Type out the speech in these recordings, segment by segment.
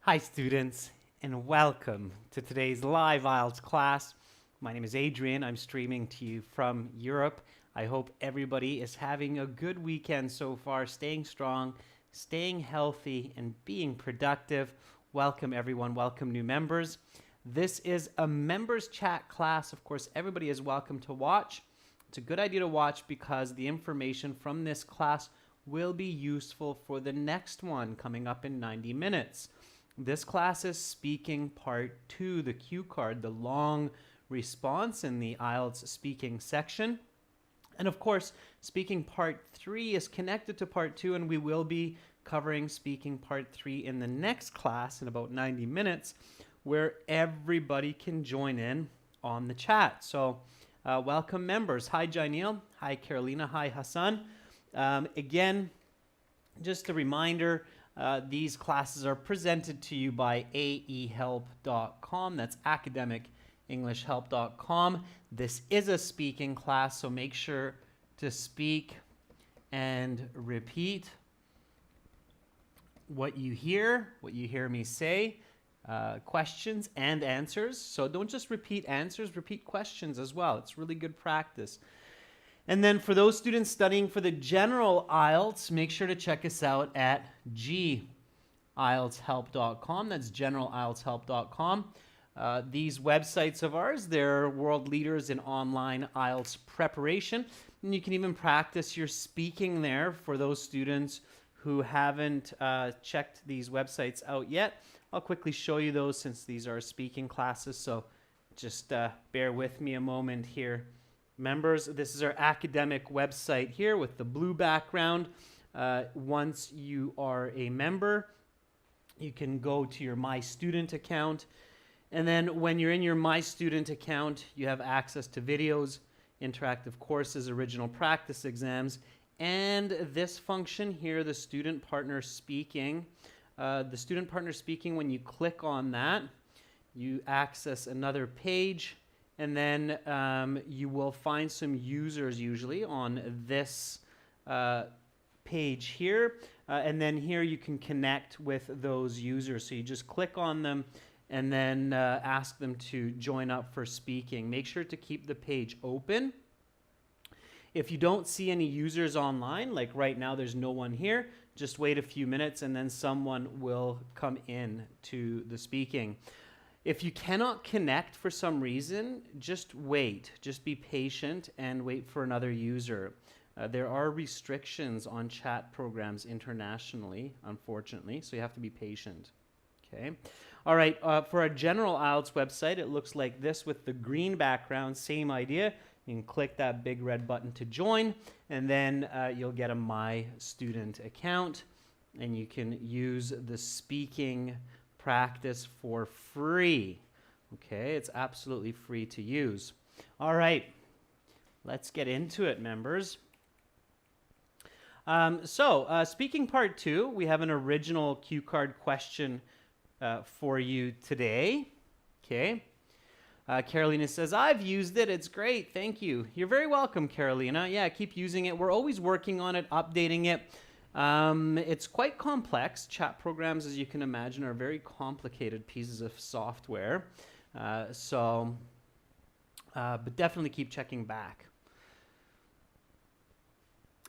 Hi students, and welcome to today's live IELTS class. My name is Adrian. I'm streaming to you from Europe. I hope everybody is having a good weekend so far, staying strong, staying healthy, and being productive. Welcome everyone, welcome new members. This is a members chat class. Of course, everybody is welcome to watch. It's a good idea to watch because the information from this class will be useful for the next one coming up in 90 minutes. This class is speaking part 2, the cue card, the long response in the IELTS speaking section. And of course, speaking part 3 is connected to part 2, and we will be covering speaking part 3 in the next class in about 90 minutes, where everybody can join in on the chat. So welcome members. Hi Jainil, hi Carolina, hi Hassan. Again, just a reminder, these classes are presented to you by aehelp.com. That's academicenglishhelp.com. This is a speaking class, so make sure to speak and repeat what you hear me say, questions and answers. So don't just repeat answers, repeat questions as well. It's really good practice. And then for those students studying for the general IELTS, make sure to check us out at gieltshelp.com. That's generalieltshelp.com. These websites of ours, they're world leaders in online IELTS preparation. And you can even practice your speaking there for those students who haven't checked these websites out yet. I'll quickly show you those since these are speaking classes. So just bear with me a moment here. Members, this is our academic website here with the blue background. Once you are a member, you can go to your My Student account. And then when you're in your My Student account, you have access to videos, interactive courses, original practice exams, and this function here, the Student Partner Speaking. The Student Partner Speaking, when you click on that, you access another page. And then you will find some users usually on this page here. And then here you can connect with those users. So you just click on them and then ask them to join up for speaking. Make sure to keep the page open. If you don't see any users online, like right now there's no one here, just wait a few minutes and then someone will come in to the speaking. If you cannot connect for some reason, just wait. Just be patient and wait for another user. There are restrictions on chat programs internationally, unfortunately, so you have to be patient. Okay. All right, for our general IELTS website, it looks like this with the green background, same idea. You can click that big red button to join, and then you'll get a My Student account, and you can use the speaking practice for free. Okay, it's absolutely free to use. All right, let's get into it, members. Speaking part 2, we have an original cue card question for you today. Okay. Carolina says, I've used it. It's great. Thank you. You're very welcome, Carolina. Yeah, keep using it. We're always working on it, updating it. It's quite complex. Chat programs, as you can imagine, are very complicated pieces of software. But definitely keep checking back.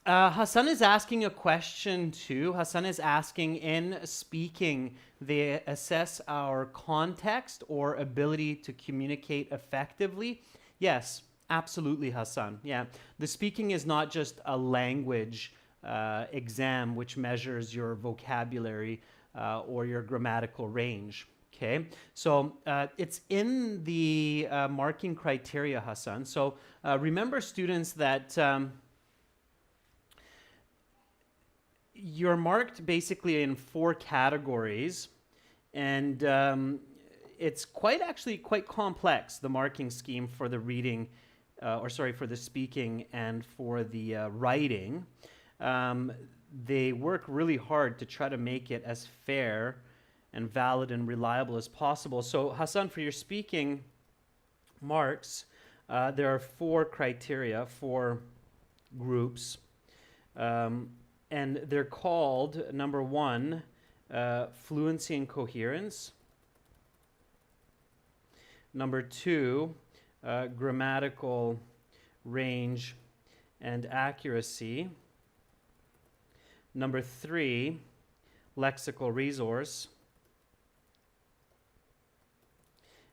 Hassan is asking a question too. Hassan is asking, in speaking, they assess our context or ability to communicate effectively. Yes, absolutely, Hassan. Yeah, the speaking is not just a language exam which measures your vocabulary or your grammatical range. Okay, so it's in the marking criteria, Hassan. So remember, students, that you're marked basically in 4 categories, and it's actually quite complex, the marking scheme for the reading, for the speaking and for the writing. They work really hard to try to make it as fair and valid and reliable as possible. So Hassan, for your speaking marks, there are 4 criteria, 4 groups. And they're called, number 1, fluency and coherence. Number 2, grammatical range and accuracy. Number 3, lexical resource.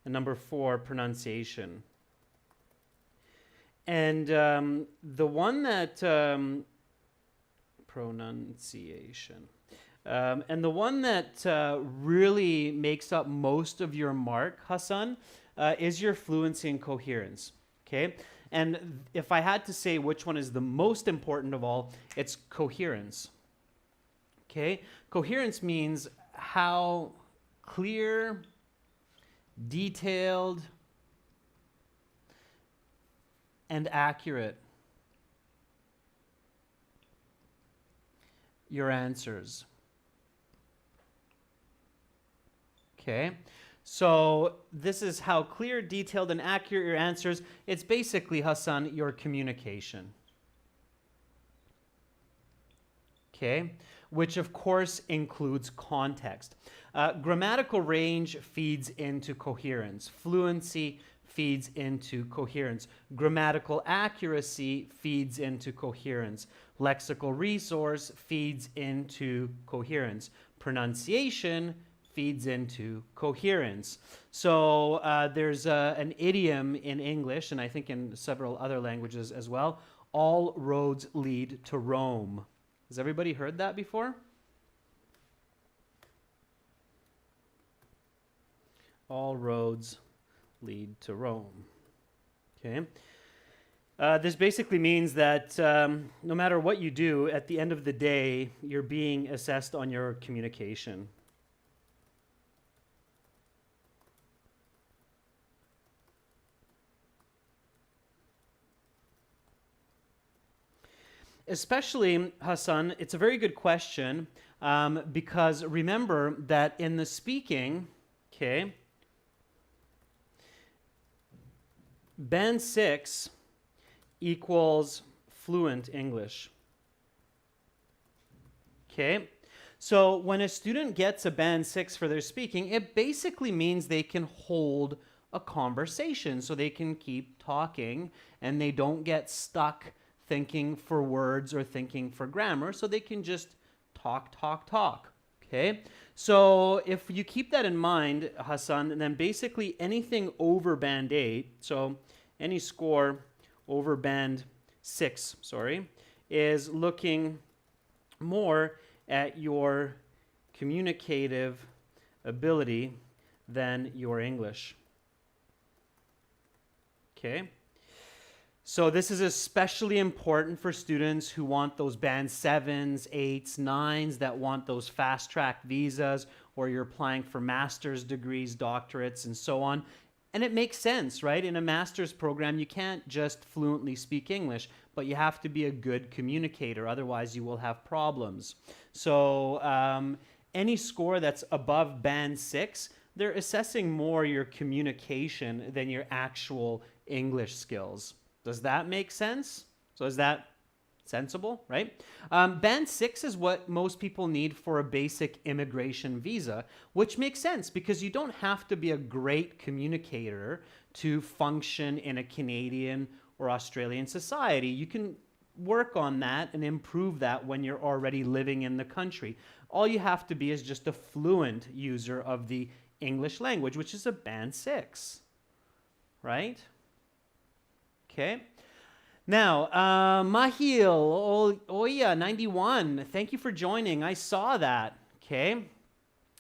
And number 4, pronunciation. And the one that, pronunciation. And the one that really makes up most of your mark, Hassan, is your fluency and coherence, okay? And if I had to say which one is the most important of all, it's coherence, okay? Coherence means how clear, detailed, and accurate your answers. Okay, so this is how clear, detailed, and accurate your answers. It's basically, Hassan, your communication. Okay, which of course includes context. Grammatical range feeds into coherence. Fluency feeds into coherence. Grammatical accuracy feeds into coherence. Lexical resource feeds into coherence. Pronunciation feeds into coherence. So there's an idiom in English, and I think in several other languages as well, all roads lead to Rome. Has everybody heard that before? All roads lead to Rome. Okay. This basically means that no matter what you do, at the end of the day, you're being assessed on your communication. Especially, Hassan, it's a very good question because remember that in the speaking, okay, Band 6 equals fluent English. Okay, so when a student gets a Band 6 for their speaking, it basically means they can hold a conversation, so they can keep talking and they don't get stuck thinking for words or thinking for grammar, so they can just talk. Okay, so if you keep that in mind, Hassan, then basically anything over Band 8, so any score over Band 6, is looking more at your communicative ability than your English. Okay? So this is especially important for students who want those Band 7s, 8s, 9s, that want those fast-track visas, or you're applying for master's degrees, doctorates, and so on. And it makes sense, right? In a master's program, you can't just fluently speak English, but you have to be a good communicator. Otherwise, you will have problems. So any score that's above Band 6, they're assessing more your communication than your actual English skills. Does that make sense? So is that sensible, right? Band 6 is what most people need for a basic immigration visa, which makes sense because you don't have to be a great communicator to function in a Canadian or Australian society. You can work on that and improve that when you're already living in the country. All you have to be is just a fluent user of the English language, which is a Band 6, right? Okay. Now, Mahil, Oya, 91, thank you for joining. I saw that. Okay.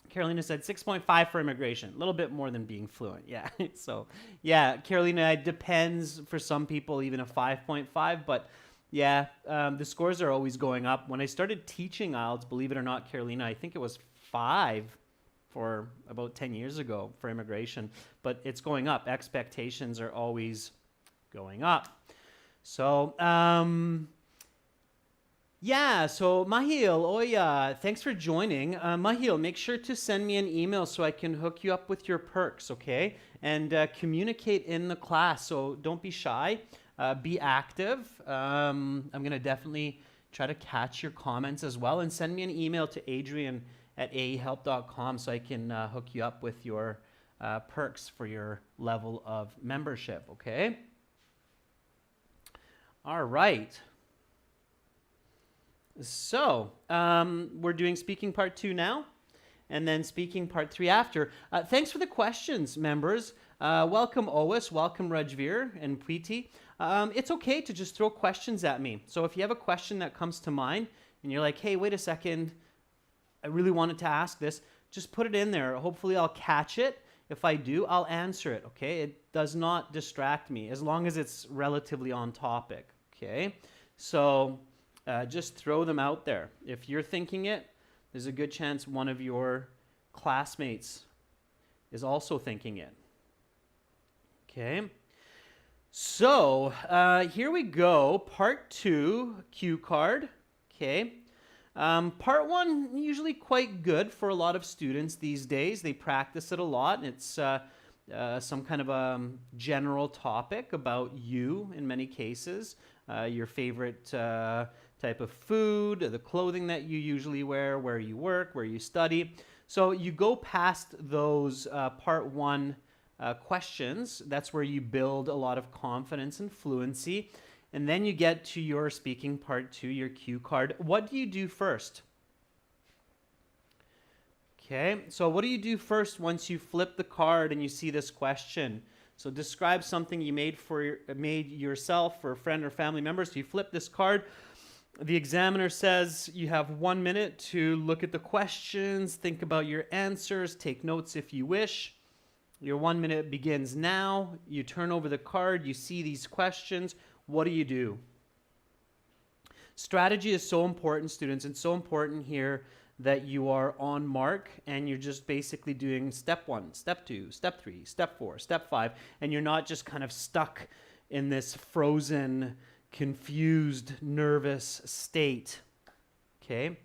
Carolina said 6.5 for immigration, a little bit more than being fluent. Yeah. So, yeah, Carolina, it depends for some people, even a 5.5, but yeah, the scores are always going up. When I started teaching IELTS, believe it or not, Carolina, I think it was 5 for about 10 years ago for immigration, but it's going up. Expectations are always going up. So, yeah, so Mahil, Oya, thanks for joining. Mahil, make sure to send me an email so I can hook you up with your perks, okay? And communicate in the class, so don't be shy. Be active. I'm going to definitely try to catch your comments as well. And send me an email to Adrian at aehelp.com so I can hook you up with your perks for your level of membership, okay? All right. So, we're doing speaking part 2 now, and then speaking part 3 after. Thanks for the questions, members. Welcome, Ois. Welcome, Rajveer and Preeti. It's okay to just throw questions at me. So if you have a question that comes to mind, and you're like, hey, wait a second, I really wanted to ask this, just put it in there. Hopefully I'll catch it. If I do, I'll answer it, okay? It does not distract me, as long as it's relatively on topic, okay? So just throw them out there. If you're thinking it, there's a good chance one of your classmates is also thinking it, okay? So here we go, part 2, cue card, okay? Part 1, usually quite good for a lot of students these days. They practice it a lot, and it's some kind of a general topic about you in many cases, your favorite type of food, the clothing that you usually wear, where you work, where you study. So you go past those part 1 questions. That's where you build a lot of confidence and fluency. And then you get to your speaking part 2, your cue card. What do you do first? Okay, so what do you do first once you flip the card and you see this question? So describe something you made yourself for a friend or family member. So you flip this card. The examiner says you have 1 minute to look at the questions, think about your answers, take notes if you wish. Your 1 minute begins now. You turn over the card, you see these questions. What do you do? Strategy is so important, students, and so important here that you are on mark and you're just basically doing step 1, step 2, step 3, step 4, step 5, and you're not just kind of stuck in this frozen, confused, nervous state. Okay?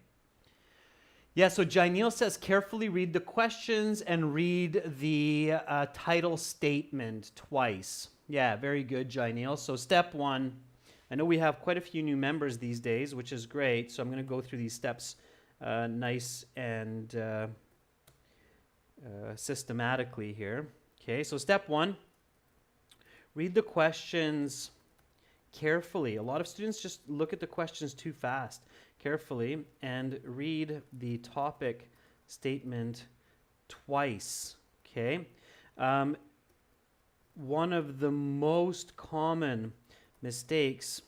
Yeah, so Jainil says, carefully read the questions and read the title statement twice. Yeah, very good, Jainil. So step 1, I know we have quite a few new members these days, which is great. So I'm going to go through these steps nice and systematically here. Okay, so step 1, read the questions carefully. A lot of students just look at the questions too fast. Carefully and read the topic statement twice. Okay. One of the most common mistakes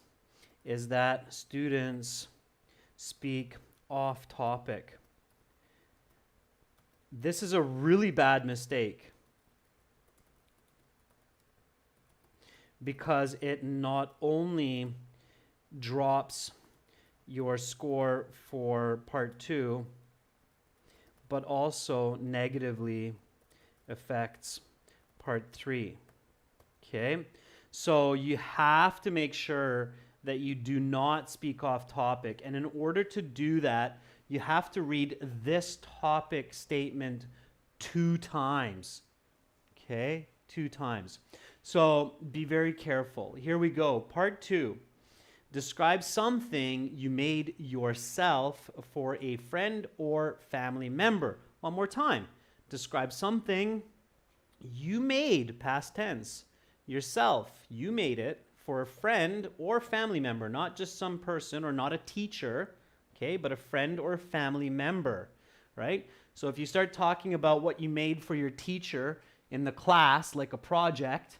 is that students speak off topic. This is a really bad mistake because it not only drops your score for part 2, but also negatively affects part 3. Okay? So you have to make sure that you do not speak off topic. And in order to do that, you have to read this topic statement 2 times. Okay? 2 times. So be very careful. Here we go. Part 2. Describe something you made yourself for a friend or family member. One more time. Describe something you made, past tense, yourself. You made it for a friend or family member, not just some person or not a teacher, okay, but a friend or family member, right? So if you start talking about what you made for your teacher in the class, like a project,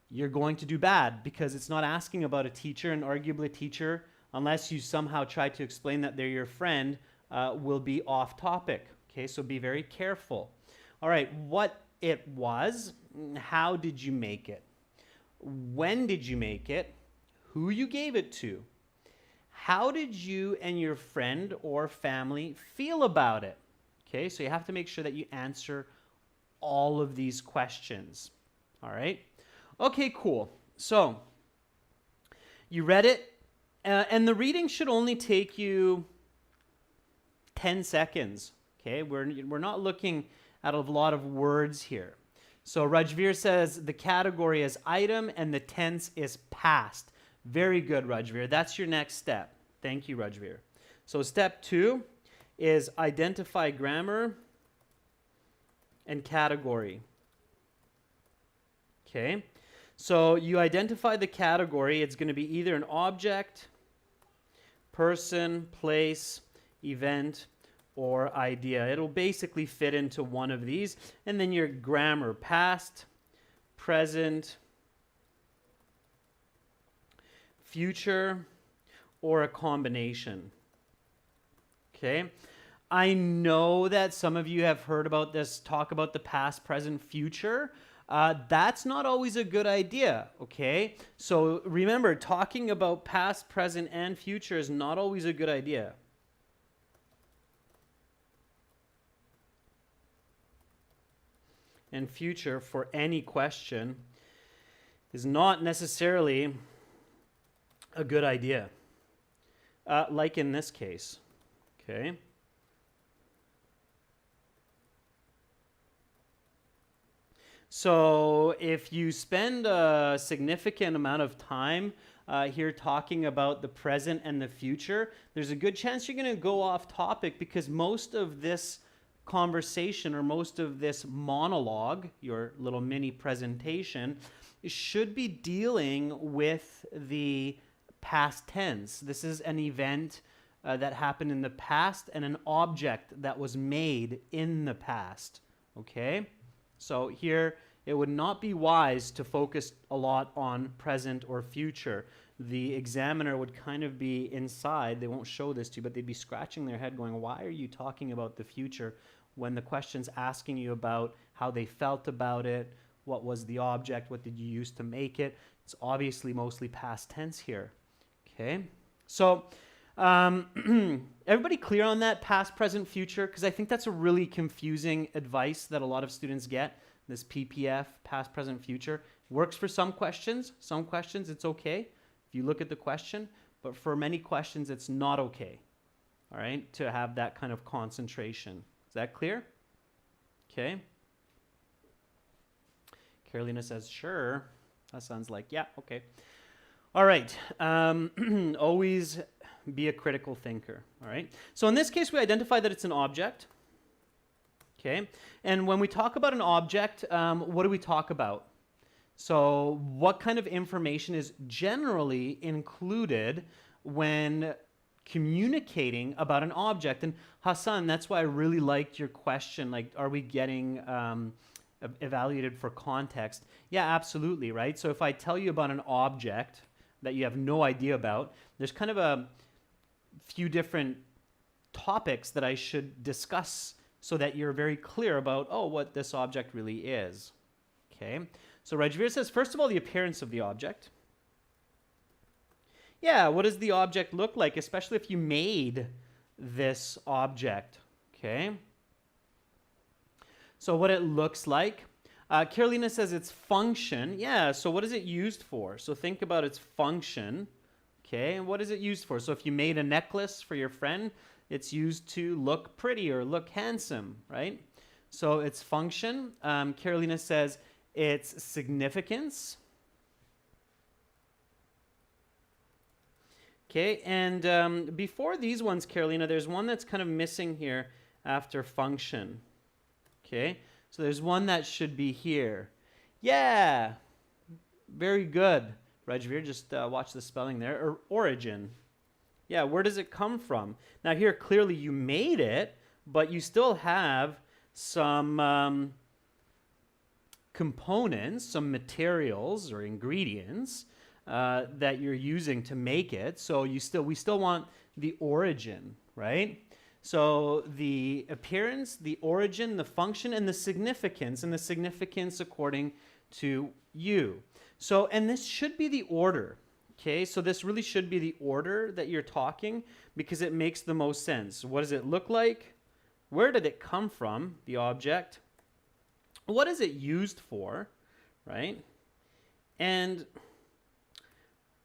you're going to do bad because it's not asking about a teacher, and arguably a teacher, unless you somehow try to explain that they're your friend, will be off topic. Okay, so be very careful. All right, what it was, how did you make it? When did you make it? Who you gave it to? How did you and your friend or family feel about it? Okay, so you have to make sure that you answer all of these questions. All right? Okay, cool. So you read it, and the reading should only take you 10 seconds. Okay, we're not looking at a lot of words here. So Rajveer says the category is item and the tense is past. Very good, Rajveer. That's your next step. Thank you, Rajveer. So step 2, is identify grammar and category. Okay, so you identify the category. It's going to be either an object, person, place, event, or idea. It'll basically fit into one of these. And then your grammar, past, present, future, or a combination. Okay. I know that some of you have heard about this, talk about the past, present, future. That's not always a good idea, okay? So remember, talking about past, present, and future is not always a good idea. And future for any question is not necessarily a good idea, like in this case, okay? So if you spend a significant amount of time here talking about the present and the future, there's a good chance you're going to go off topic, because most of this conversation or most of this monologue, your little mini presentation, should be dealing with the past tense. This is an event that happened in the past and an object that was made in the past, okay? So here, it would not be wise to focus a lot on present or future. The examiner would kind of be inside. They won't show this to you, but they'd be scratching their head going, why are you talking about the future when the question's asking you about how they felt about it, what was the object, what did you use to make it? It's obviously mostly past tense here, okay? So everybody clear on that, past, present, future? Because I think that's a really confusing advice that a lot of students get, this PPF, past, present, future. Works for some questions it's okay if you look at the question, but for many questions it's not okay, all right, to have that kind of concentration. Is that clear? Okay. Carolina says, sure. That sounds like, yeah, okay. All right. Always be a critical thinker, all right? So in this case, we identify that it's an object, okay? And when we talk about an object, what do we talk about? So what kind of information is generally included when communicating about an object? And Hassan, that's why I really liked your question, like, are we getting evaluated for context? Yeah, absolutely, right? So if I tell you about an object that you have no idea about, there's kind of a few different topics that I should discuss so that you're very clear about, oh, what this object really is, okay? So Rajveer says, first of all, the appearance of the object. Yeah, what does the object look like, especially if you made this object, okay? So what it looks like. Carolina says its function. Yeah, so what is it used for? So think about its function, okay? And what is it used for? So if you made a necklace for your friend, it's used to look pretty or look handsome, right? So its function. Carolina says its significance. Okay, and before these ones, Carolina, there's one that's kind of missing here after function. Okay, so there's one that should be here. Yeah, very good. Rajveer, just watch the spelling there. Origin. Yeah, where does it come from? Now here, clearly you made it, but you still have some components, some materials or ingredients that you're using to make it. So we still want the origin, right? So the appearance, the origin, the function, and the significance according to you. So, and this should be the order, okay? So this really should be the order that you're talking, because it makes the most sense. What does it look like? Where did it come from, the object? What is it used for, right? And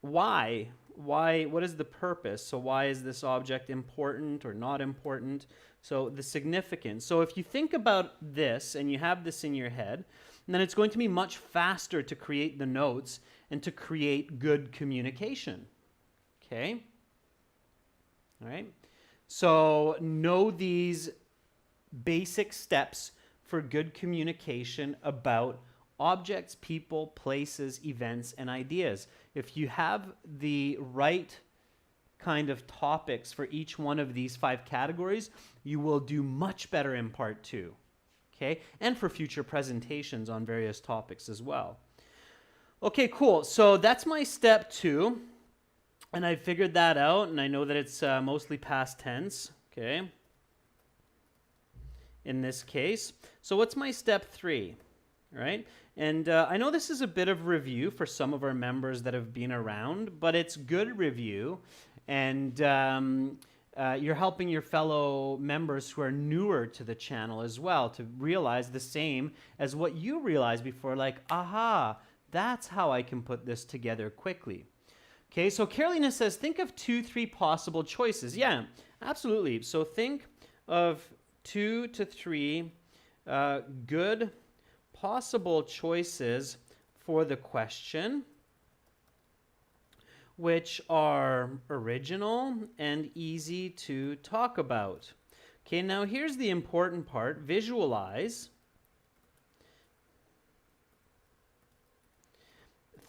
why? What is the purpose? So why is this object important or not important? So the significance. So if you think about this and you have this in your head, then it's going to be much faster to create the notes and to create good communication. Okay? All right? So know these basic steps for good communication about objects, people, places, events, and ideas. If you have the right kind of topics for each one of these 5 categories, you will do much better in part 2. Okay? And for future presentations on various topics as well. Okay, cool. So that's my step 2. And I figured that out, and I know that it's mostly past tense, okay, in this case. So what's my step 3, right? And I know this is a bit of review for some of our members that have been around, but it's good review, and you're helping your fellow members who are newer to the channel as well to realize the same as what you realized before, like, aha, that's how I can put this together quickly. Okay, so Carolina says, think of 2-3 possible choices. Yeah, absolutely. So think of 2 to 3 good possible choices for the question, which are original and easy to talk about. Okay, now here's the important part. Visualize.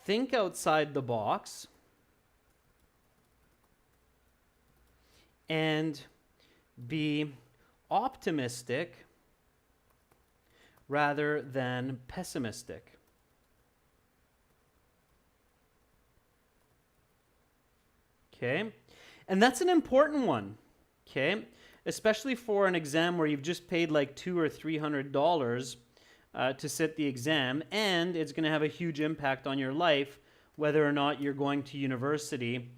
Think outside the box. And be optimistic rather than pessimistic. Okay? And that's an important one. Okay? Especially for an exam where you've just paid like $200 or $300 to sit the exam, and it's going to have a huge impact on your life, whether or not you're going to university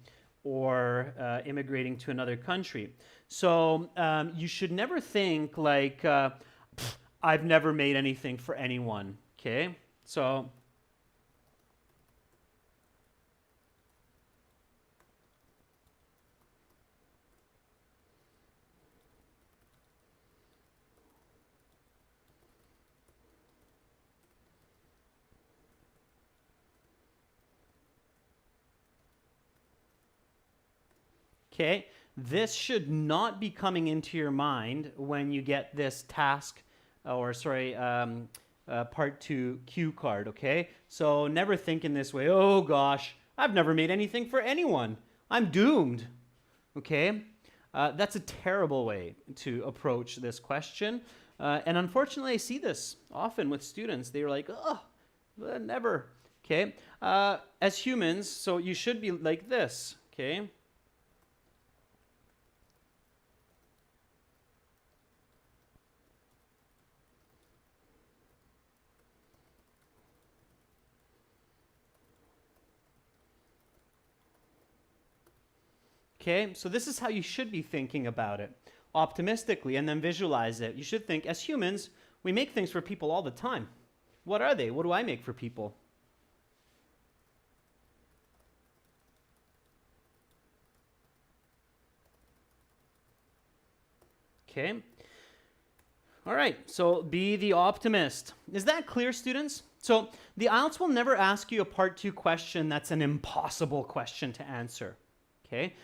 or immigrating to another country. So you should never think like, I've never made anything for anyone, okay? So okay, this should not be coming into your mind when you get this task, part 2 cue card, okay? So never think in this way, oh gosh, I've never made anything for anyone. I'm doomed, okay? That's a terrible way to approach this question. And unfortunately, I see this often with students. They're like, oh, never, okay? As humans, so you should be like this, okay? Okay, so this is how you should be thinking about it, optimistically, and then visualize it. You should think, as humans, we make things for people all the time. What are they? What do I make for people? Okay. All right, so be the optimist. Is that clear, students? So the IELTS will never ask you a part 2 question that's an impossible question to answer. Okay?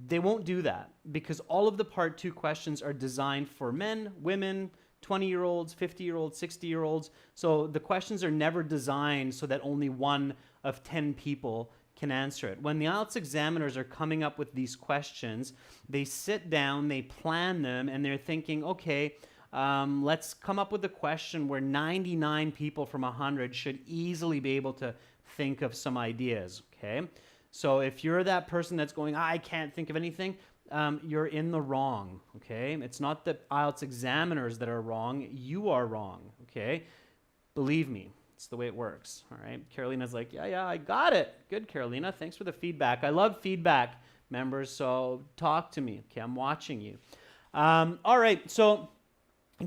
They won't do that because all of the part 2 questions are designed for men, women, 20-year-olds, 50-year-olds, 60-year-olds. So the questions are never designed so that only 1 of 10 people can answer it. When the IELTS examiners are coming up with these questions, they sit down, they plan them, and they're thinking, okay, let's come up with a question where 99 people from 100 should easily be able to think of some ideas, okay? So if you're that person that's going, I can't think of anything, you're in the wrong, okay? It's not the IELTS examiners that are wrong. You are wrong, okay? Believe me, it's the way it works, all right? Carolina's like, yeah, I got it. Good, Carolina. Thanks for the feedback. I love feedback, members, so talk to me, okay? I'm watching you. All right, so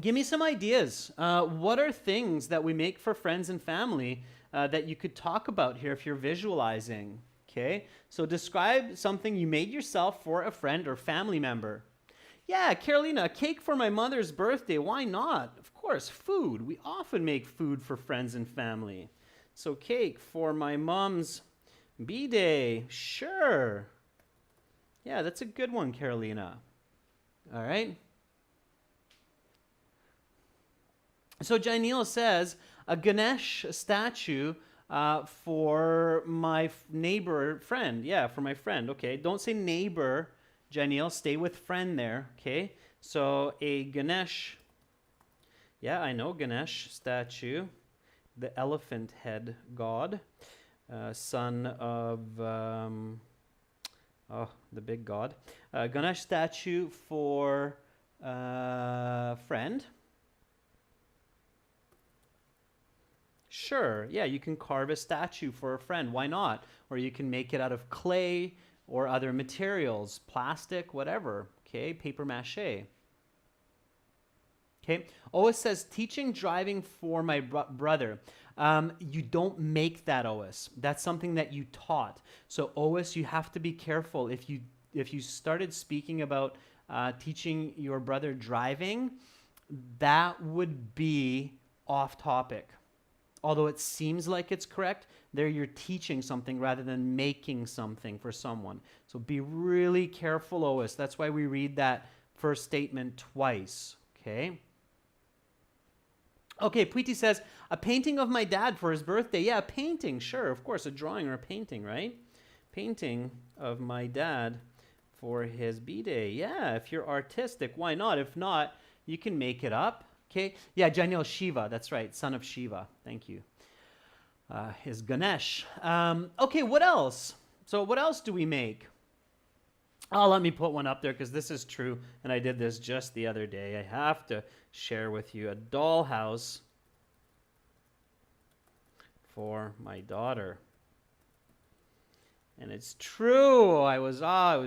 give me some ideas. What are things that we make for friends and family that you could talk about here if you're visualizing? Okay, so describe something you made yourself for a friend or family member. Yeah, Carolina, a cake for my mother's birthday. Why not? Of course, food. We often make food for friends and family. So cake for my mom's B-day. Sure. Yeah, that's a good one, Carolina. All right. So Janil says, a Ganesh statue for my neighbor friend. Yeah, for my friend. Okay, don't say neighbor, Janil. Stay with friend there. Okay, so a Ganesh. Yeah, I know Ganesh statue, the elephant head god, son of the big god. Ganesh statue for friend. Sure, yeah, you can carve a statue for a friend. Why not? Or you can make it out of clay or other materials, plastic, whatever. Okay, paper mache. Okay, Ois says, teaching driving for my brother. You don't make that, Ois. That's something that you taught. So Ois, you have to be careful. If you started speaking about teaching your brother driving, that would be off topic. Although it seems like it's correct, there you're teaching something rather than making something for someone. So be really careful, Ois. That's why we read that first statement twice. Okay? Okay, Preeti says, a painting of my dad for his birthday. Yeah, a painting, sure, of course, a drawing or a painting, right? Painting of my dad for his B-Day. Yeah, if you're artistic, why not? If not, you can make it up. Okay, yeah, Janil Shiva, that's right, son of Shiva. Thank you. Is Ganesh. Okay, what else? So what else do we make? Oh, let me put one up there because this is true, and I did this just the other day. I have to share with you a dollhouse for my daughter. And it's true. I was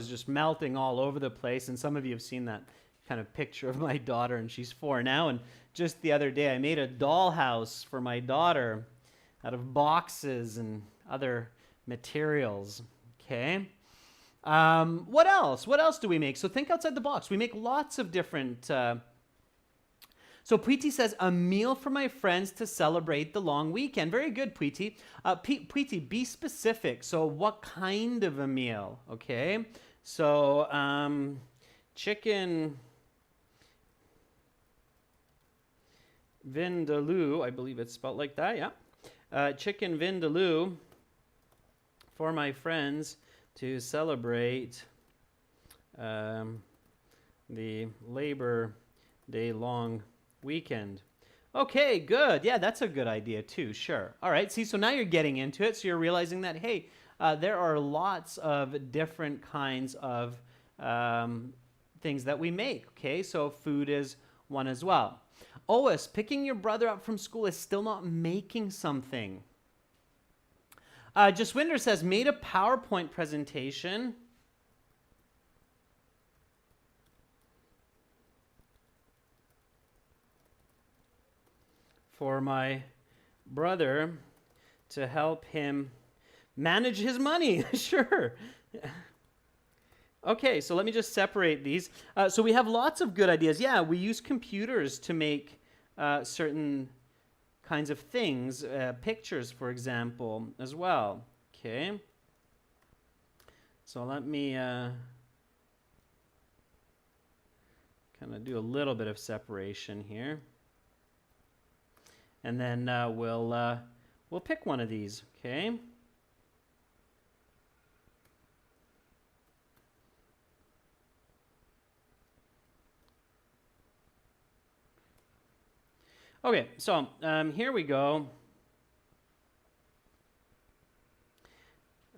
just melting all over the place, and some of you have seen that kind of picture of my daughter, and she's 4 now. And just the other day, I made a dollhouse for my daughter out of boxes and other materials. Okay. What else? What else do we make? So think outside the box. We make lots of different. So Preeti says, a meal for my friends to celebrate the long weekend. Very good, Preeti. Preeti, be specific. So what kind of a meal? Okay. So chicken vindaloo, I believe it's spelled like that, yeah. Chicken vindaloo for my friends to celebrate the Labor Day long weekend. Okay, good. Yeah, that's a good idea too, sure. All right, see, so now you're getting into it, so you're realizing that, hey, there are lots of different kinds of things that we make, okay? So food is one as well. Ois, picking your brother up from school is still not making something. Jaswinder says, made a PowerPoint presentation. For my brother to help him manage his money. Sure. Okay, so let me just separate these. So we have lots of good ideas. Yeah, we use computers to make certain kinds of things, pictures, for example, as well. Okay. So let me kind of do a little bit of separation here. And then we'll pick one of these, okay? Okay, so here we go.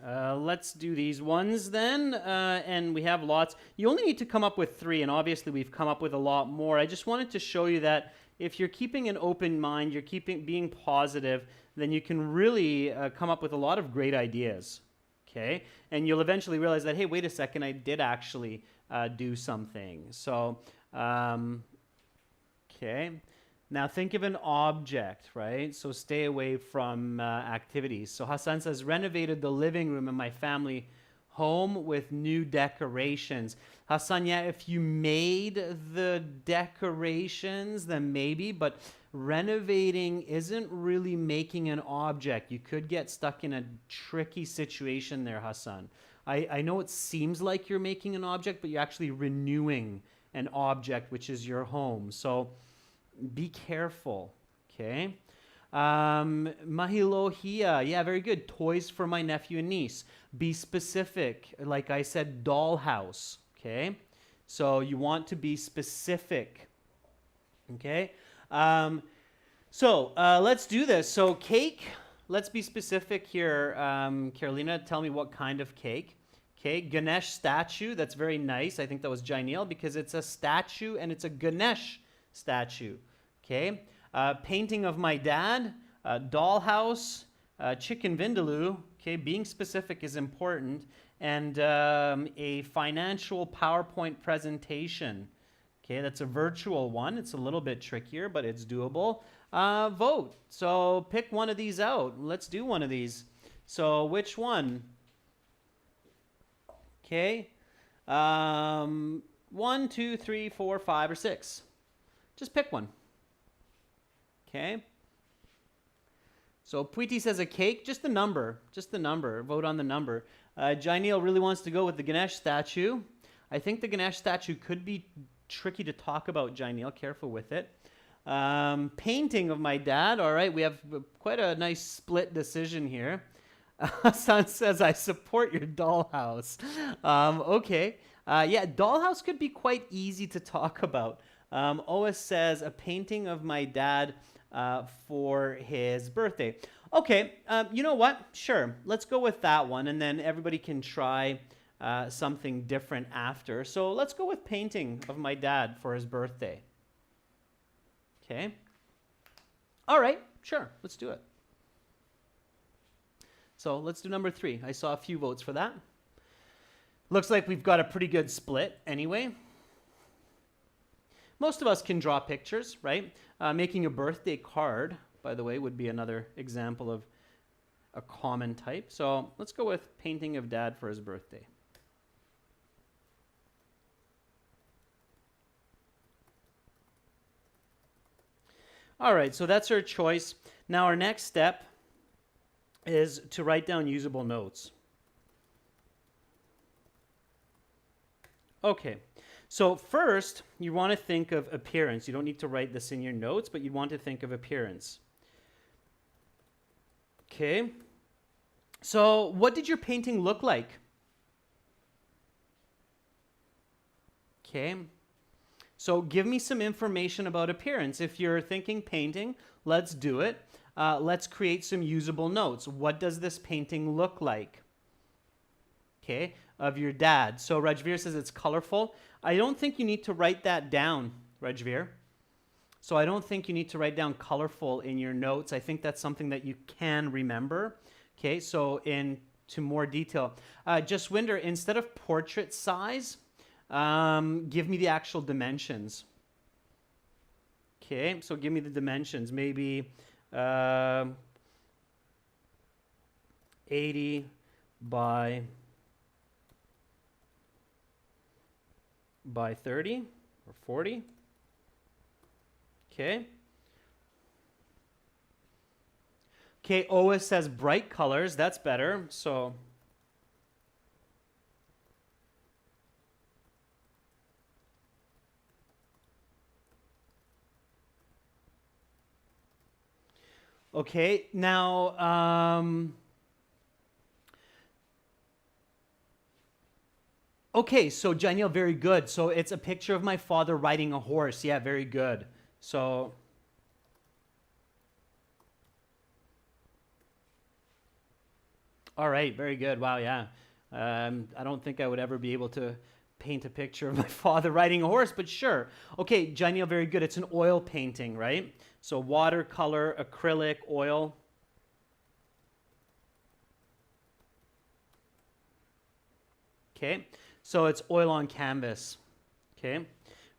Let's do these ones then, and we have lots. You only need to come up with 3, and obviously we've come up with a lot more. I just wanted to show you that if you're keeping an open mind, you're being positive, then you can really come up with a lot of great ideas, okay? And you'll eventually realize that, hey, wait a second, I did actually do something. So, okay. Now think of an object, right? So stay away from activities. So Hassan says, renovated the living room in my family home with new decorations. Hassan, yeah, if you made the decorations, then maybe, but renovating isn't really making an object. You could get stuck in a tricky situation there, Hassan. I know it seems like you're making an object, but you're actually renewing an object, which is your home. So be careful, okay? Mahilohia, yeah, very good. Toys for my nephew and niece. Be specific. Like I said, dollhouse, okay? So you want to be specific, okay? Let's do this. So cake, let's be specific here. Carolina, tell me what kind of cake. Okay, Ganesh statue, that's very nice. I think that was Jainil because it's a statue and it's a Ganesh statue. Okay, painting of my dad, dollhouse, chicken vindaloo. Okay, being specific is important. And a financial PowerPoint presentation. Okay, that's a virtual one. It's a little bit trickier, but it's doable. Vote. So pick one of these out. Let's do one of these. So which one? Okay. 1, 2, 3, 4, 5, or 6. Just pick one. Okay. So Preeti says a cake, just the number. Just the number. Vote on the number. Jainil really wants to go with the Ganesh statue. I think the Ganesh statue could be tricky to talk about, Jainil. Careful with it. Painting of my dad. All right, we have quite a nice split decision here. Hassan says, I support your dollhouse. Okay. Yeah, dollhouse could be quite easy to talk about. Ois says, a painting of my dad for his birthday. Okay, you know what? Sure, let's go with that one, and then everybody can try something different after. So let's go with painting of my dad for his birthday. Okay. All right, sure, let's do it. So let's do number 3. I saw a few votes for that. Looks like we've got a pretty good split anyway. Most of us can draw pictures, right? Making a birthday card, by the way, would be another example of a common type. So let's go with painting of dad for his birthday. All right, so that's our choice. Now our next step is to write down usable notes. Okay, so first you want to think of appearance. You don't need to write this in your notes, but you want to think of appearance. Okay, so what did your painting look like? Okay, so give me some information about appearance. If you're thinking painting, let's do it. Let's create some usable notes. What does this painting look like? Okay, of your dad. So Rajveer says it's colorful. I don't think you need to write that down, Rajveer. So I don't think you need to write down colorful in your notes. I think that's something that you can remember. Okay, so into more detail. Jaswinder, instead of portrait size, give me the actual dimensions. Okay, so give me the dimensions. Maybe 80 by 30 or 40. Okay. Okay, Ois says bright colors. That's better. So okay, now, okay, so Jainil, very good. So it's a picture of my father riding a horse. Yeah, very good. So, all right, very good. Wow, yeah. I don't think I would ever be able to paint a picture of my father riding a horse, but sure. Okay, Jainil, very good. It's an oil painting, right? So watercolor, acrylic, oil. Okay, so it's oil on canvas. Okay,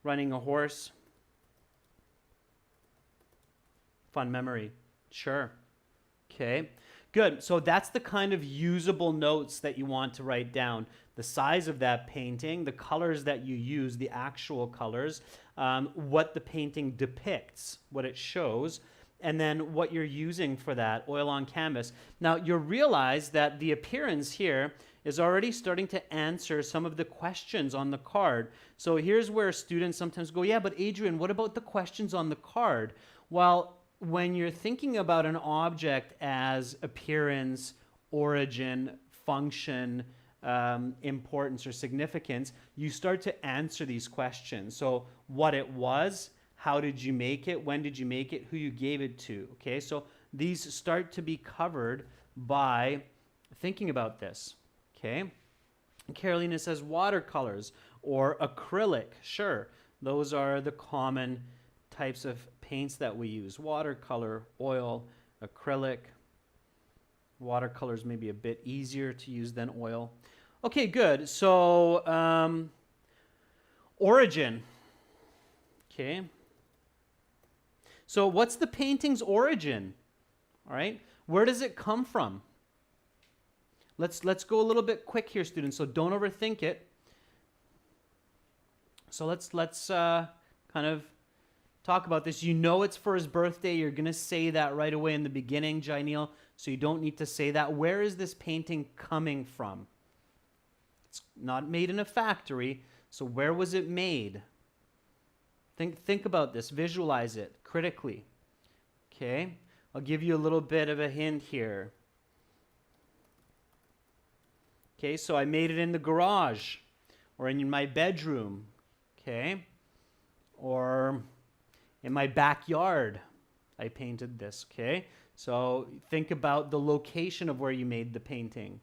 running a horse. Fun memory. Sure. Okay, good. So that's the kind of usable notes that you want to write down. The size of that painting, the colors that you use, the actual colors, what the painting depicts, what it shows, and then what you're using for that, oil on canvas. Now, you'll realize that the appearance here is already starting to answer some of the questions on the card. So here's where students sometimes go, yeah, but Adrian, what about the questions on the card? Well, when you're thinking about an object as appearance, origin, function, importance, or significance, you start to answer these questions. So what it was, how did you make it, when did you make it, who you gave it to, okay? So these start to be covered by thinking about this, okay? Carolina says watercolors or acrylic. Sure, those are the common types of paints that we use. Watercolor, oil, acrylic. Watercolors may be a bit easier to use than oil. Okay, good. So, origin. Okay. So what's the painting's origin? All right. Where does it come from? Let's go a little bit quick here, students. So don't overthink it. So let's kind of talk about this. You know it's for his birthday. You're going to say that right away in the beginning, Jainil. So you don't need to say that. Where is this painting coming from? It's not made in a factory. So where was it made? Think about this. Visualize it critically. Okay? I'll give you a little bit of a hint here. Okay, so I made it in the garage or in my bedroom. Okay? Or in my backyard, I painted this. Okay? So think about the location of where you made the painting.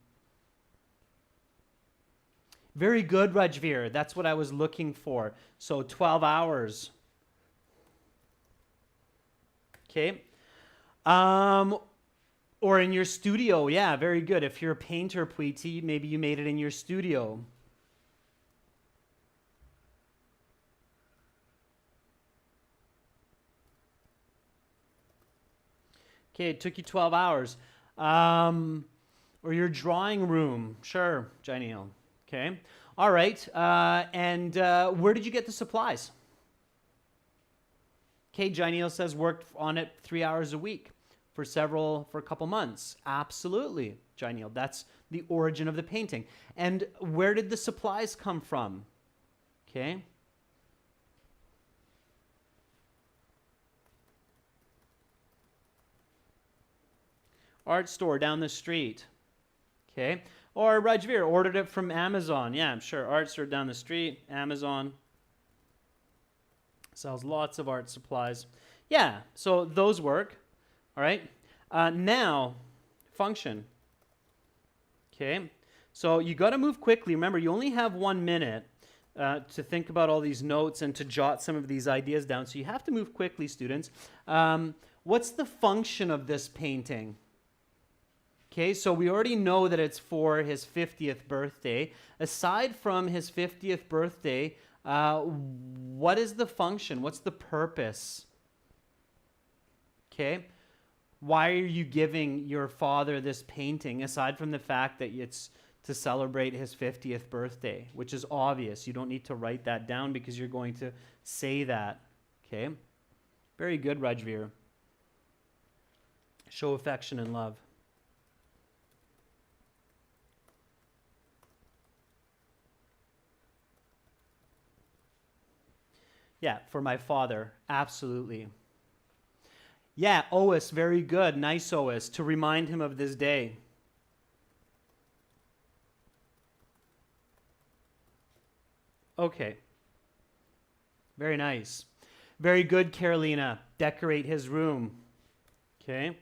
Very good, Rajveer. That's what I was looking for. So 12 hours. Okay. Or in your studio. Yeah, very good. If you're a painter, Preeti, maybe you made it in your studio. Okay, it took you 12 hours. Or your drawing room. Sure, Jainil. Okay. All right. And where did you get the supplies? Okay, Jainil says worked on it 3 hours a week for a couple months. Absolutely, Jainil. That's the origin of the painting. And where did the supplies come from? Okay. Art store down the street. Okay. Or Rajveer ordered it from Amazon. Yeah, I'm sure. Art store down the street, Amazon. Sells lots of art supplies. Yeah, so those work. All right. Now, function. Okay. So you got to move quickly. Remember, you only have 1 minute to think about all these notes and to jot some of these ideas down. So you have to move quickly, students. What's the function of this painting? Okay, so we already know that it's for his 50th birthday. Aside from his 50th birthday, what is the function? What's the purpose? Okay, why are you giving your father this painting aside from the fact that it's to celebrate his 50th birthday, which is obvious. You don't need to write that down because you're going to say that. Okay, very good, Rajveer. Show affection and love. Yeah, for my father, absolutely. Yeah, Ois, very good. Nice, Ois, to remind him of this day. Okay. Very nice. Very good, Carolina. Decorate his room. Okay.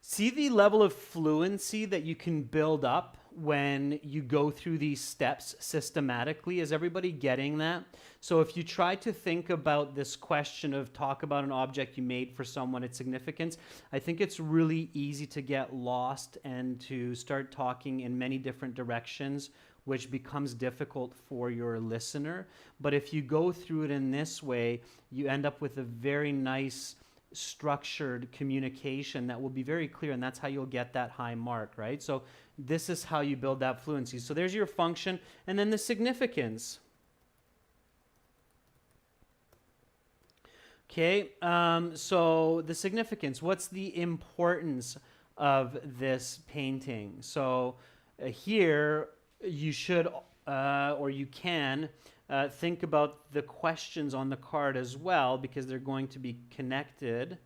See the level of fluency that you can build up when you go through these steps systematically. Is everybody getting that? So if you try to think about this question of talk about an object you made for someone, its significance, I think it's really easy to get lost and to start talking in many different directions, which becomes difficult for your listener. But if you go through it in this way, you end up with a very nice structured communication that will be very clear, and that's how you'll get that high mark, right? So this is how you build that fluency. So there's your function, and then the significance. Okay, so the significance, what's the importance of this painting. So here you should or you can think about the questions on the card as well, because they're going to be connected.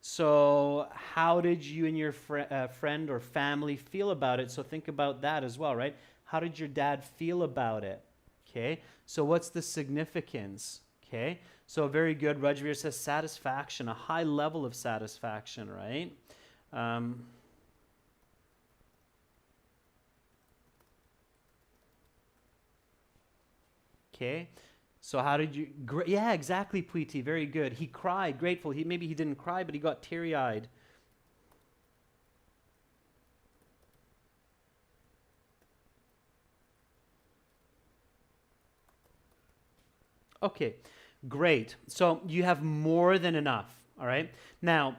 So how did you and your friend or family feel about it? So think about that as well, right? How did your dad feel about it? Okay, so what's the significance? Okay, so very good. Rajveer says satisfaction, a high level of satisfaction, right? Okay, so how did you? Yeah, exactly, Preeti. Very good. He cried, grateful. Maybe he didn't cry, but he got teary-eyed. Okay, great. So you have more than enough. All right. Now,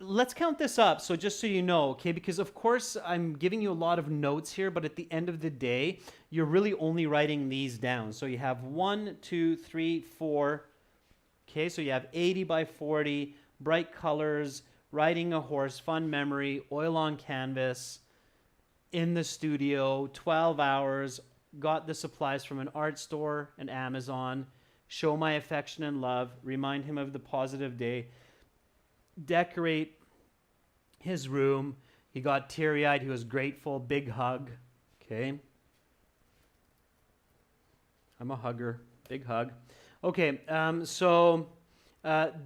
let's count this up. So just so you know, okay, because of course I'm giving you a lot of notes here, but at the end of the day, you're really only writing these down. So you have 1, 2, 3, 4. Okay, so you have 80 by 40, bright colors, riding a horse, fun memory, oil on canvas, in the studio, 12 hours, got the supplies from an art store and Amazon, show my affection and love, remind him of the positive day, decorate his room. He got teary-eyed, he was grateful, big hug. Okay. I'm a hugger, big hug. Okay, so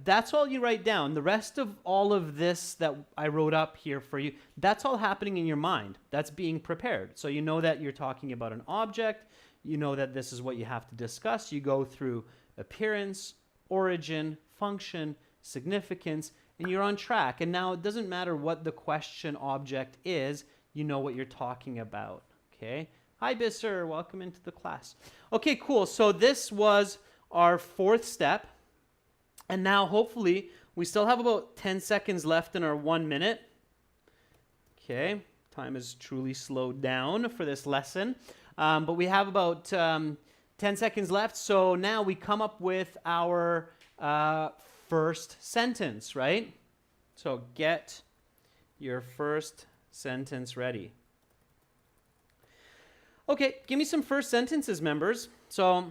that's all you write down. The rest of all of this that I wrote up here for you, that's all happening in your mind. That's being prepared. So you know that you're talking about an object. You know that this is what you have to discuss. You go through appearance, origin, function, significance, and you're on track. And now it doesn't matter what the question object is. You know what you're talking about. Okay? Hi, Bisser. Welcome into the class. Okay, cool. So this was our fourth step. And now, hopefully, we still have about 10 seconds left in our 1 minute. Okay, time is truly slowed down for this lesson. But we have about 10 seconds left. So now we come up with our first sentence, right? So get your first sentence ready. Okay, give me some first sentences, members. So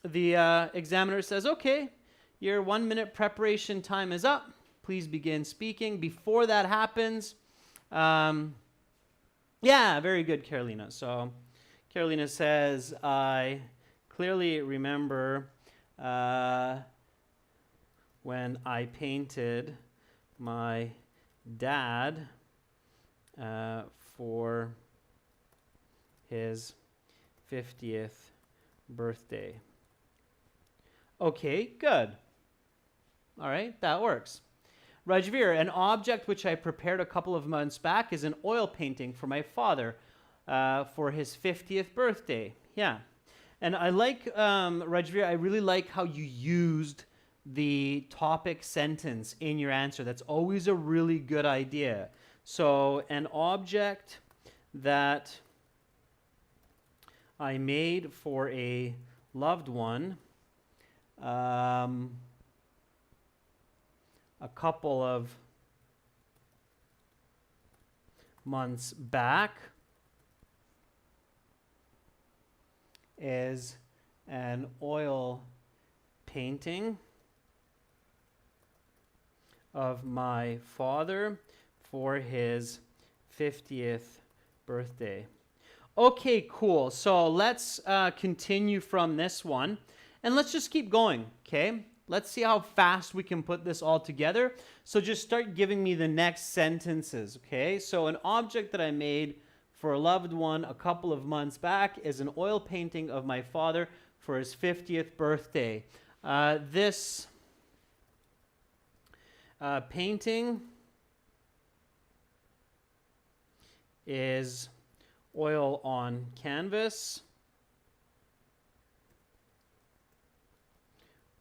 the examiner says, okay, your 1 minute preparation time is up. Please begin speaking. Before that happens, yeah, very good, Carolina. So Carolina says, I clearly remember when I painted my dad for his 50th birthday. Okay, good. All right, that works. Rajveer, an object which I prepared a couple of months back is an oil painting for my father for his 50th birthday. Yeah. And I like, Rajveer, I really like how you used the topic sentence in your answer. That's always a really good idea. So, an object that I made for a loved one a couple of months back is an oil painting of my father for his 50th birthday. Okay, cool. So let's continue from this one. And let's just keep going, okay? Let's see how fast we can put this all together. So just start giving me the next sentences, okay? So an object that I made for a loved one a couple of months back is an oil painting of my father for his 50th birthday. This painting is oil on canvas.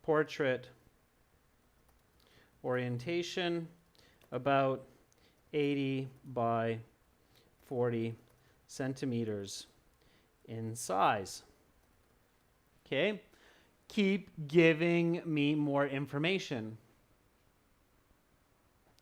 Portrait orientation, about 80 by 40 centimeters in size. Okay, keep giving me more information.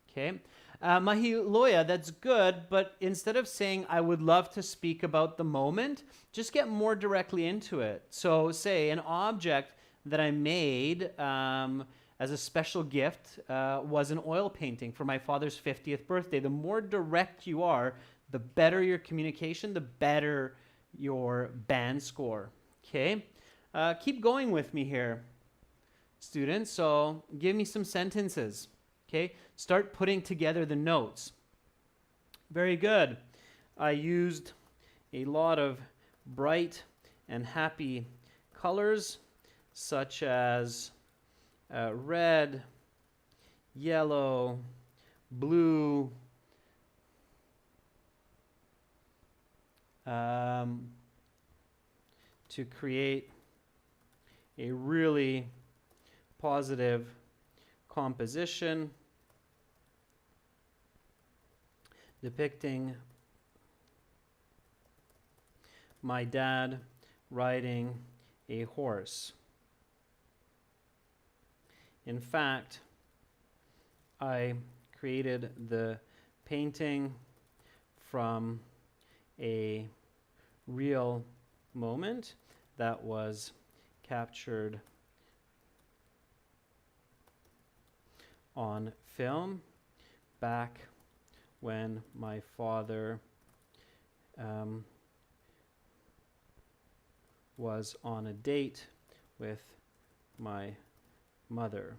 Okay, Mahiloya, that's good, but instead of saying, I would love to speak about the moment, just get more directly into it. So, say an object that I made as a special gift was an oil painting for my father's 50th birthday. The more direct you are, the better your communication, the better your band score. Okay? Keep going with me here, students. So, give me some sentences. Okay, start putting together the notes. Very good. I used a lot of bright and happy colors, such as red, yellow, blue, to create a really positive composition depicting my dad riding a horse. In fact, I created the painting from a real moment that was captured on film back when my father was on a date with my mother.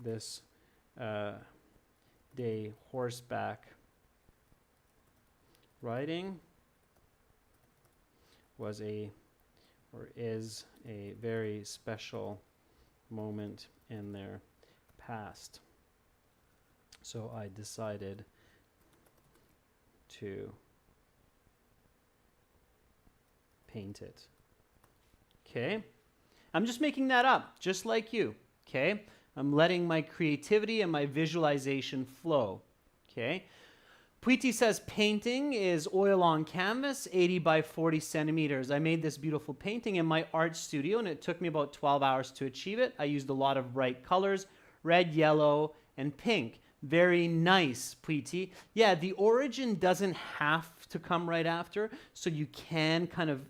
This day horseback riding was is a very special moment in their past. So I decided to paint it. Okay? I'm just making that up, just like you. Okay? I'm letting my creativity and my visualization flow. Okay? Preeti says painting is oil on canvas, 80 by 40 centimeters. I made this beautiful painting in my art studio, and it took me about 12 hours to achieve it. I used a lot of bright colors, red, yellow, and pink. Very nice, Preeti. Yeah, the origin doesn't have to come right after, so you can kind of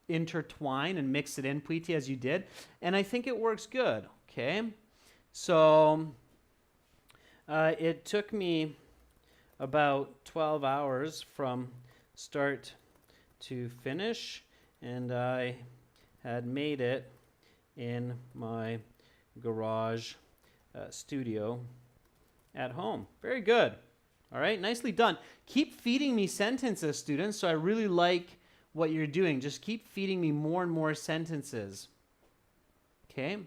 intertwine and mix it in, Preeti, as you did. And I think it works good, okay? So it took me about 12 hours from start to finish, and I had made it in my garage studio at home. Very good. All right, nicely done. Keep feeding me sentences, students. So I really like what you're doing. Just keep feeding me more and more sentences. Okay?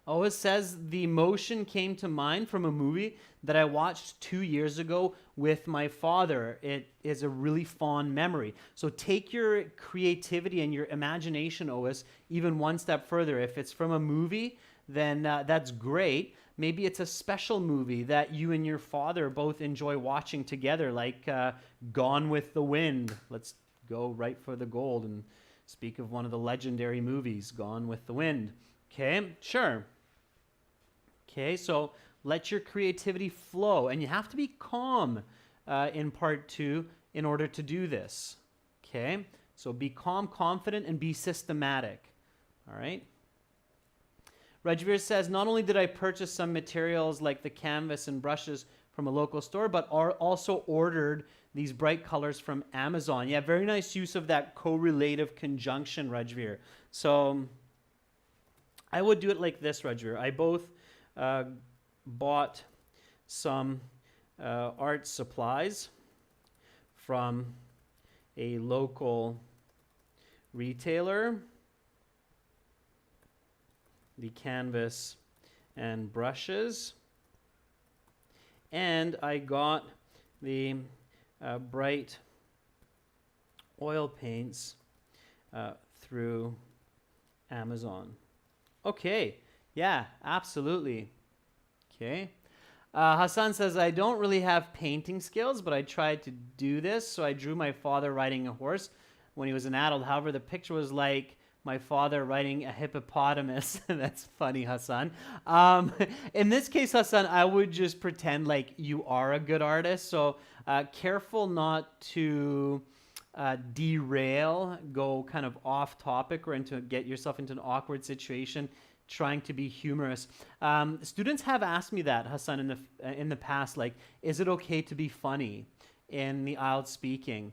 Oh, it says the emotion came to mind from a movie that I watched 2 years ago with my father. It is a really fond memory. So take your creativity and your imagination, Ois, even one step further. If it's from a movie, then that's great. Maybe it's a special movie that you and your father both enjoy watching together, like Gone with the Wind. Let's go right for the gold and speak of one of the legendary movies, Gone with the Wind. Okay, sure. Okay, so let your creativity flow. And you have to be calm in part 2 in order to do this. Okay, so be calm, confident, and be systematic. All right. Rajveer says, not only did I purchase some materials like the canvas and brushes from a local store, but also ordered these bright colors from Amazon. Yeah, very nice use of that correlative conjunction, Rajveer. So I would do it like this, Rajveer. I both bought some art supplies from a local retailer, the canvas and brushes, and I got the bright oil paints through Amazon. Okay, yeah, absolutely. Okay. Hassan says, I don't really have painting skills, but I tried to do this. So I drew my father riding a horse when he was an adult. However, the picture was like my father riding a hippopotamus. That's funny, Hassan. In this case, Hassan, I would just pretend like you are a good artist. So careful not to derail, go kind of off topic or get yourself into an awkward situation trying to be humorous. Students have asked me that, Hassan, in the past, like, is it okay to be funny in the IELTS speaking?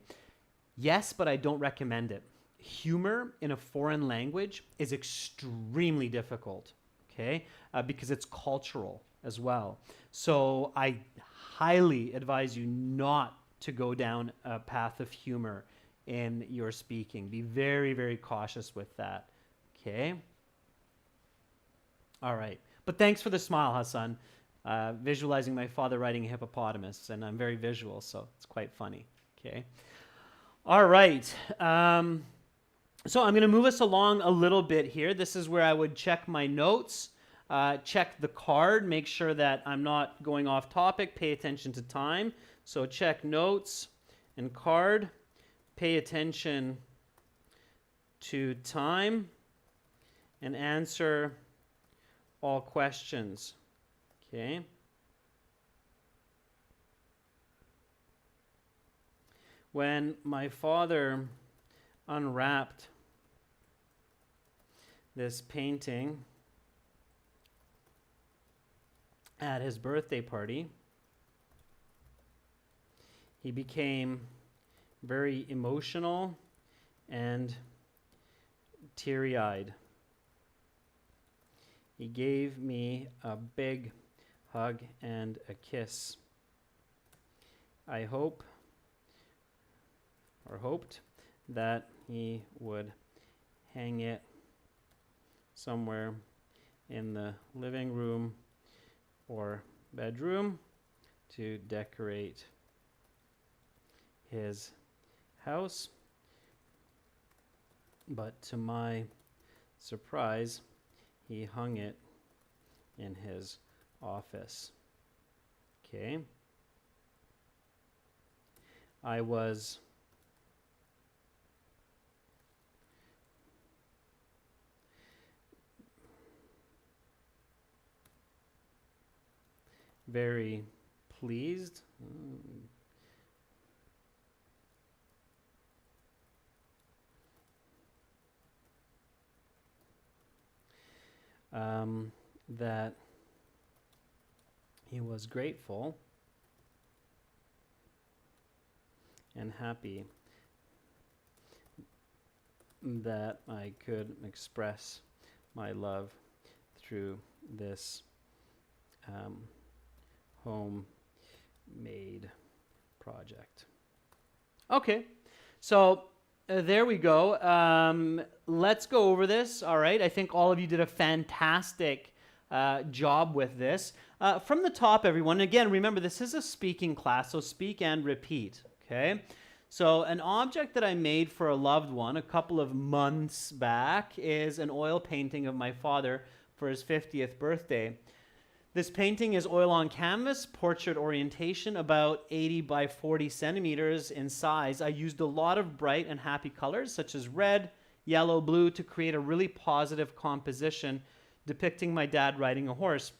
Yes, but I don't recommend it. Humor in a foreign language is extremely difficult, okay? Because it's cultural as well. So I highly advise you not to go down a path of humor in your speaking. Be very, very cautious with that, okay? All right. But thanks for the smile, Hassan. Visualizing my father riding a hippopotamus, and I'm very visual, so it's quite funny, okay? All right. So I'm going to move us along a little bit here. This is where I would check my notes, check the card, make sure that I'm not going off topic, pay attention to time. So check notes and card, pay attention to time, and answer all questions. Okay. When my father unwrapped this painting at his birthday party, he became very emotional and teary-eyed. He gave me a big hug and a kiss. I hoped that he would hang it somewhere in the living room or bedroom to decorate his house. But to my surprise, he hung it in his office. Okay. I was very pleased. That he was grateful and happy that I could express my love through this homemade project. Okay, so there we go. Let's go over this. All right, I think all of you did a fantastic job with this. From the top, everyone, again, remember this is a speaking class, so speak and repeat, okay? So an object that I made for a loved one a couple of months back is an oil painting of my father for his 50th birthday. This painting is oil on canvas, portrait orientation, about 80 by 40 centimeters in size. I used a lot of bright and happy colors such as red, yellow, blue to create a really positive composition depicting my dad riding a horse.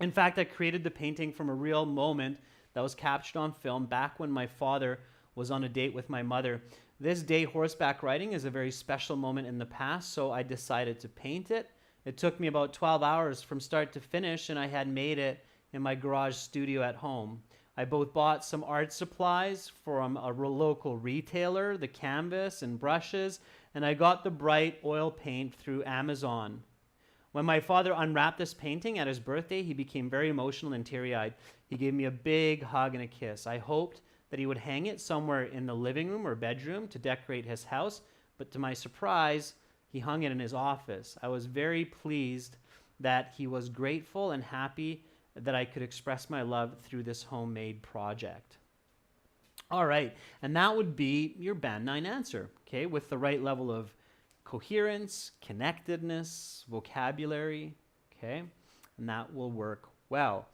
In fact, I created the painting from a real moment that was captured on film back when my father was on a date with my mother. This day horseback riding is a very special moment in the past, so I decided to paint it. It took me about 12 hours from start to finish, and I had made it in my garage studio at home. I both bought some art supplies from a local retailer, the canvas and brushes, and I got the bright oil paint through Amazon. When my father unwrapped this painting at his birthday, he became very emotional and teary-eyed. He gave me a big hug and a kiss. I hoped that he would hang it somewhere in the living room or bedroom to decorate his house, but to my surprise, he hung it in his office. I was very pleased that he was grateful and happy that I could express my love through this homemade project. All right, and that would be your Band 9 answer, okay, with the right level of coherence, connectedness, vocabulary, okay, and that will work well.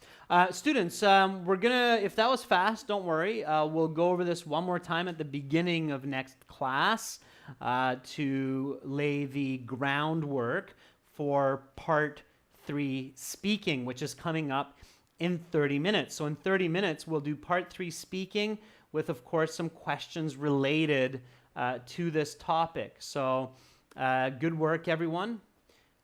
Students, we're gonna, if that was fast, don't worry, we'll go over this one more time at the beginning of next class. to lay the groundwork for part 3 speaking, which is coming up in 30 minutes. So in 30 minutes, we'll do part 3 speaking with, of course, some questions related to this topic. So good work, everyone.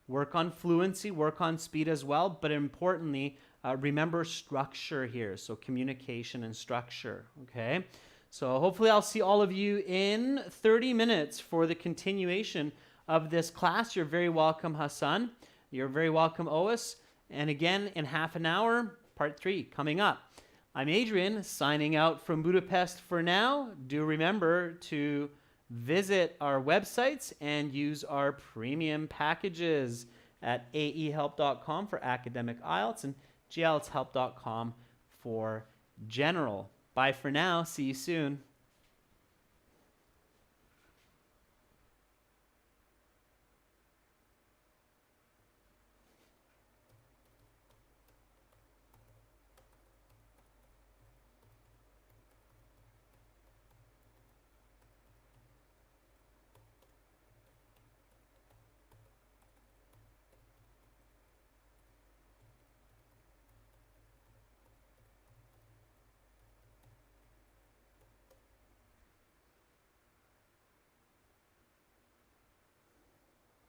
Work on fluency, work on speed as well, but importantly, remember structure here. So communication and structure, okay? So hopefully I'll see all of you in 30 minutes for the continuation of this class. You're very welcome, Hassan. You're very welcome, Ois. And again, in half an hour, part 3 coming up. I'm Adrian, signing out from Budapest for now. Do remember to visit our websites and use our premium packages at aehelp.com for academic IELTS and gltshelp.com for general. Bye for now. See you soon.